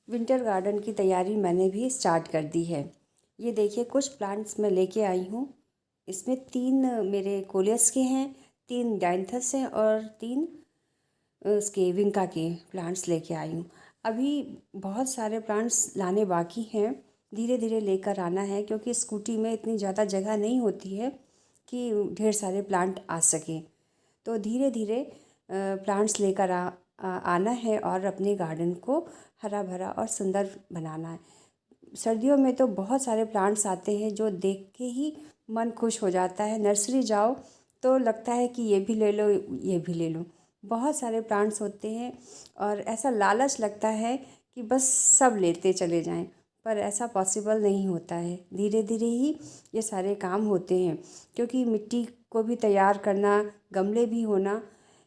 Winter garden की तैयारी मैंने भी स्टार्ट कर दी है। ये देखिए कुछ प्लांट्स मैं लेके आई हूँ। इसमें 3 मेरे कोलियस के हैं, 3 डायंथस हैं और 3 उसके विंका के प्लांट्स लेके आई हूँ। अभी बहुत सारे प्लांट्स लाने बाकी हैं, धीरे धीरे लेकर आना है क्योंकि स्कूटी में इतनी ज़्यादा जगह नहीं होती है कि ढेर सारे प्लांट आ सकें। तो धीरे धीरे प्लांट्स लेकर आना है और अपने गार्डन को हरा भरा और सुंदर बनाना है। सर्दियों में तो बहुत सारे प्लांट्स आते हैं जो देख के ही मन खुश हो जाता है। नर्सरी जाओ तो लगता है कि ये भी ले लो, ये भी ले लो। बहुत सारे प्लांट्स होते हैं और ऐसा लालच लगता है कि बस सब लेते चले जाएं, पर ऐसा पॉसिबल नहीं होता है। धीरे धीरे ही ये सारे काम होते हैं क्योंकि मिट्टी को भी तैयार करना, गमले भी होना,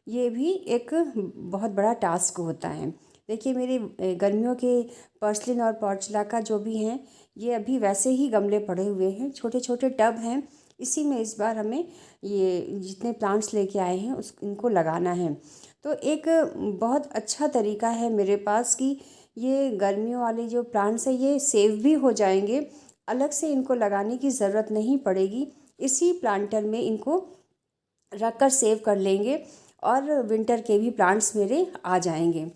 ये भी एक बहुत बड़ा टास्क होता है। देखिए मेरे गर्मियों के पर्सलिन और पोर्चुलाका जो भी हैं, ये अभी वैसे ही गमले पड़े हुए हैं, छोटे छोटे टब हैं। इसी में इस बार हमें ये जितने प्लांट्स लेके आए हैं इनको लगाना है। तो एक बहुत अच्छा तरीका है मेरे पास कि ये गर्मियों वाले जो प्लांट्स हैं ये सेव भी हो जाएंगे, अलग से इनको लगाने की ज़रूरत नहीं पड़ेगी। इसी प्लांटर में इनको रख कर सेव कर लेंगे और विंटर के भी प्लांट्स मेरे आ जाएंगे।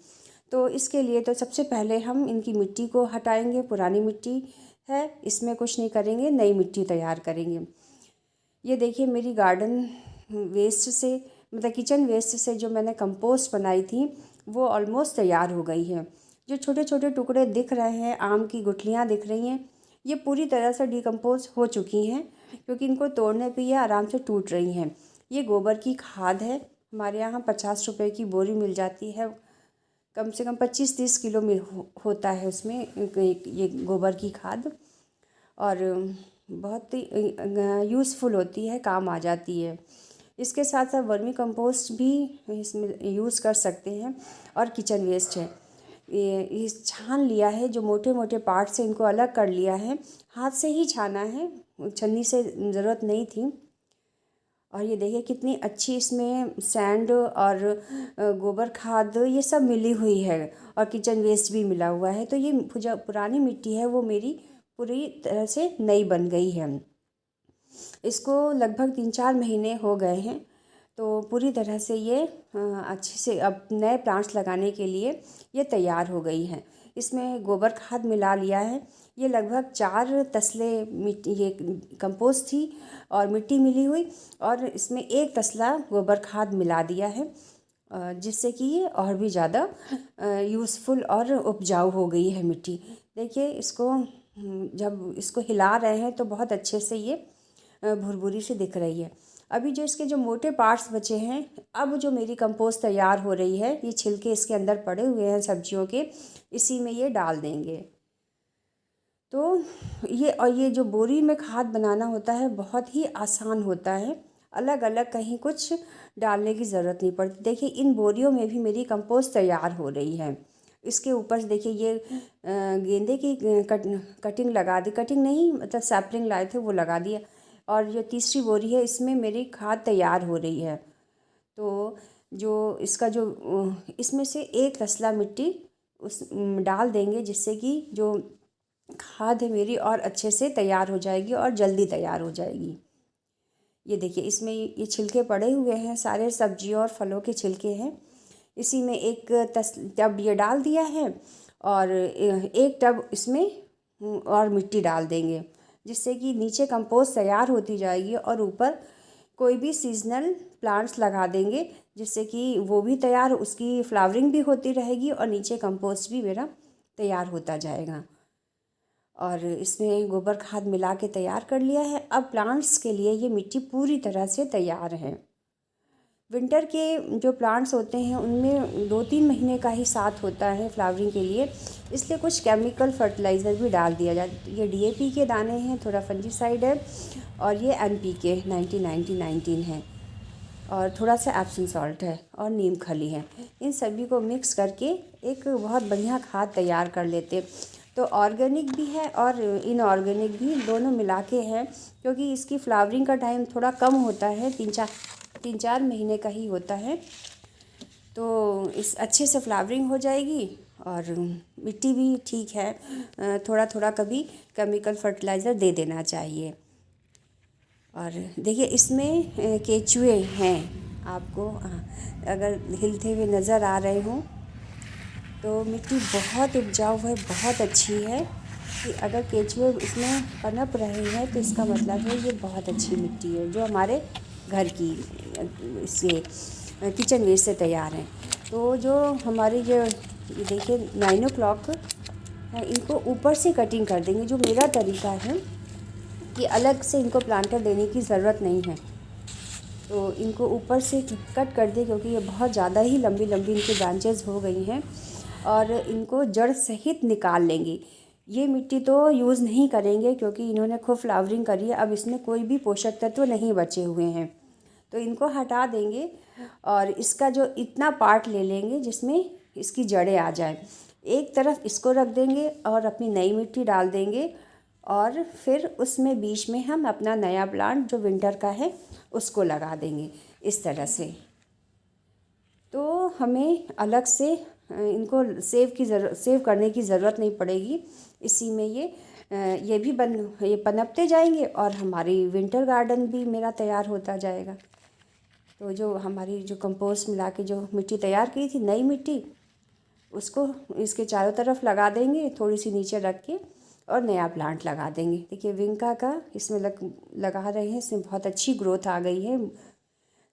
तो इसके लिए तो सबसे पहले हम इनकी मिट्टी को हटाएंगे। पुरानी मिट्टी है, इसमें कुछ नहीं करेंगे, नई मिट्टी तैयार करेंगे। ये देखिए मेरी गार्डन वेस्ट से, मतलब किचन वेस्ट से जो मैंने कंपोस्ट बनाई थी वो ऑलमोस्ट तैयार हो गई है। जो छोटे छोटे टुकड़े दिख रहे हैं, आम की गुठलियाँ दिख रही हैं, ये पूरी तरह से डिकम्पोज हो चुकी हैं क्योंकि इनको तोड़ने पे ये आराम से टूट रही हैं। ये गोबर की खाद है, हमारे यहाँ 50 रुपए की बोरी मिल जाती है। कम से कम 25-30 किलो में होता है उसमें ये गोबर की खाद, और बहुत ही यूज़फुल होती है, काम आ जाती है। इसके साथ साथ वर्मी कंपोस्ट भी इसमें यूज़ कर सकते हैं। और किचन वेस्ट है, ये छान लिया है, जो मोटे मोटे पार्ट से इनको अलग कर लिया है, हाथ से ही छाना है, छन्नी से ज़रूरत नहीं थी। और ये देखिए कितनी अच्छी इसमें सैंड और गोबर खाद ये सब मिली हुई है और किचन वेस्ट भी मिला हुआ है। तो ये जो पुरानी मिट्टी है वो मेरी पूरी तरह से नई बन गई है। इसको लगभग 3-4 महीने हो गए हैं, तो पूरी तरह से ये अच्छे से अब नए प्लांट्स लगाने के लिए ये तैयार हो गई है। इसमें गोबर खाद मिला लिया है। ये लगभग 4 तसले मिट्टी, ये कंपोस्ट थी और मिट्टी मिली हुई, और इसमें 1 तसला गोबर खाद मिला दिया है, जिससे कि ये और भी ज़्यादा यूज़फुल और उपजाऊ हो गई है मिट्टी। देखिए इसको जब इसको हिला रहे हैं तो बहुत अच्छे से ये भुरभुरी सी दिख रही है। अभी जो इसके जो मोटे पार्ट्स बचे हैं, अब जो मेरी कंपोस्ट तैयार हो रही है, ये छिलके इसके अंदर पड़े हुए हैं सब्जियों के, इसी में ये डाल देंगे। तो ये जो बोरी में खाद बनाना होता है बहुत ही आसान होता है, अलग अलग कहीं कुछ डालने की ज़रूरत नहीं पड़ती। देखिए इन बोरियों में भी मेरी कंपोस्ट तैयार हो रही है। इसके ऊपर से देखिए ये गेंदे की कटिंग लगा दी, कटिंग नहीं मतलब सैपलिंग लाए थे वो लगा दिया, और जो तीसरी बोरी है इसमें मेरी खाद तैयार हो रही है। तो जो इसका जो इसमें से 1 तसला मिट्टी उस डाल देंगे, जिससे कि जो खाद है मेरी और अच्छे से तैयार हो जाएगी और जल्दी तैयार हो जाएगी। ये देखिए इसमें ये छिलके पड़े हुए हैं, सारे सब्जियों और फलों के छिलके हैं। इसी में 1 टब ये डाल दिया है और 1 टब इसमें और मिट्टी डाल देंगे, जिससे कि नीचे कंपोस्ट तैयार होती जाएगी और ऊपर कोई भी सीजनल प्लांट्स लगा देंगे, जिससे कि वो भी तैयार, उसकी फ्लावरिंग भी होती रहेगी और नीचे कंपोस्ट भी मेरा तैयार होता जाएगा। और इसमें गोबर खाद मिला के तैयार कर लिया है। अब प्लांट्स के लिए ये मिट्टी पूरी तरह से तैयार है। विंटर के जो प्लांट्स होते हैं उनमें 2-3 महीने का ही साथ होता है फ्लावरिंग के लिए, इसलिए कुछ केमिकल फर्टिलाइज़र भी डाल दिया जाता है। ये DAP के दाने हैं, थोड़ा फंजीसाइड है, और ये NPK 90-90-19 है, और थोड़ा सा एप्सम सॉल्ट है और नीम खली है। इन सभी को मिक्स करके एक बहुत बढ़िया खाद तैयार कर लेते। तो ऑर्गेनिक भी है और इनऑर्गेनिक भी, दोनों मिला के है, क्योंकि इसकी फ्लावरिंग का टाइम थोड़ा कम होता है, 3-4 महीने का ही होता है। तो इस अच्छे से फ्लावरिंग हो जाएगी और मिट्टी भी ठीक है, थोड़ा थोड़ा कभी केमिकल फर्टिलाइज़र दे देना चाहिए। और देखिए इसमें केचुए हैं, आपको अगर हिलते हुए नज़र आ रहे हों तो मिट्टी बहुत उपजाऊ है, बहुत अच्छी है। कि अगर केचुए इसमें पनप रहे हैं तो इसका मतलब है ये बहुत अच्छी मिट्टी है, जो हमारे घर की इससे किचन वेस्ट से तैयार है। तो जो हमारे ये देखिए 9 o'clock इनको ऊपर से कटिंग कर देंगे। जो मेरा तरीका है कि अलग से इनको प्लांटर देने की ज़रूरत नहीं है, तो इनको ऊपर से कट कर दे, क्योंकि ये बहुत ज़्यादा ही लंबी लंबी इनकी ब्रांचेज हो गई हैं और इनको जड़ सहित निकाल लेंगे। ये मिट्टी तो यूज़ नहीं करेंगे क्योंकि इन्होंने खूब फ्लावरिंग करी है, अब इसमें कोई भी पोषक तत्व नहीं बचे हुए हैं, तो इनको हटा देंगे और इसका जो इतना पार्ट ले लेंगे जिसमें इसकी जड़ें आ जाएं। एक तरफ इसको रख देंगे और अपनी नई मिट्टी डाल देंगे और फिर उसमें बीच में हम अपना नया प्लांट जो विंटर का है उसको लगा देंगे इस तरह से। तो हमें अलग से इनको सेव करने की ज़रूरत नहीं पड़ेगी। इसी में ये भी ये पनपते जाएंगे और हमारी विंटर गार्डन भी मेरा तैयार होता जाएगा। तो जो हमारी जो कंपोस्ट मिला के जो मिट्टी तैयार की थी, नई मिट्टी, उसको इसके चारों तरफ लगा देंगे, थोड़ी सी नीचे रख के, और नया प्लांट लगा देंगे। देखिए विंका का इसमें लगा रहे हैं, इसमें बहुत अच्छी ग्रोथ आ गई है,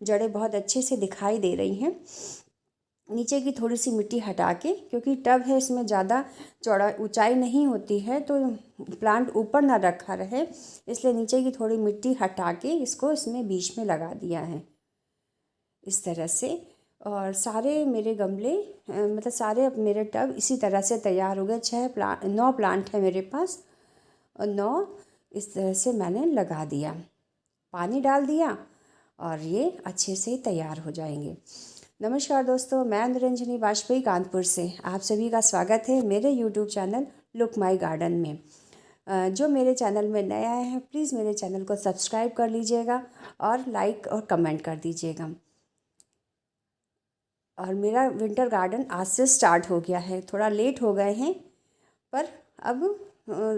जड़ें बहुत अच्छे से दिखाई दे रही हैं। नीचे की थोड़ी सी मिट्टी हटा के, क्योंकि टब है इसमें ज़्यादा चौड़ा ऊंचाई नहीं होती है तो प्लांट ऊपर ना रखा रहे, इसलिए नीचे की थोड़ी मिट्टी हटा के इसको इसमें बीच में लगा दिया है इस तरह से। और सारे मेरे गमले मतलब सारे मेरे टब इसी तरह से तैयार हो गए। 9 प्लांट है मेरे पास और 9 इस तरह से मैंने लगा दिया, पानी डाल दिया और ये अच्छे से तैयार हो जाएंगे। नमस्कार दोस्तों, मैं निरंजनी वाजपेयी कानपुर से आप सभी का स्वागत है मेरे यूट्यूब चैनल लुक माई गार्डन में। जो मेरे चैनल में नया है प्लीज़ मेरे चैनल को सब्सक्राइब कर लीजिएगा और लाइक और कमेंट कर दीजिएगा। और मेरा विंटर गार्डन आज से स्टार्ट हो गया है, थोड़ा लेट हो गए हैं पर अब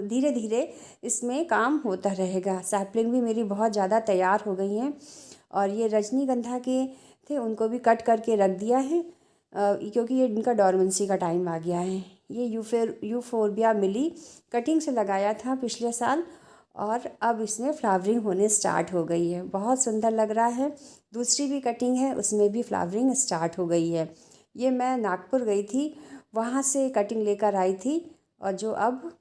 धीरे धीरे इसमें काम होता रहेगा। सैपलिंग भी मेरी बहुत ज़्यादा तैयार हो गई हैं और ये रजनीगंधा के थे, उनको भी कट करके रख दिया है क्योंकि ये इनका डॉर्मेंसी का टाइम आ गया है। ये यूफोरबिया मिली कटिंग से लगाया था पिछले साल और अब इसमें फ्लावरिंग होने स्टार्ट हो गई है, बहुत सुंदर लग रहा है। दूसरी भी कटिंग है, उसमें भी फ्लावरिंग स्टार्ट हो गई है। ये मैं नागपुर गई थी, वहाँ से कटिंग लेकर आई थी और जो अब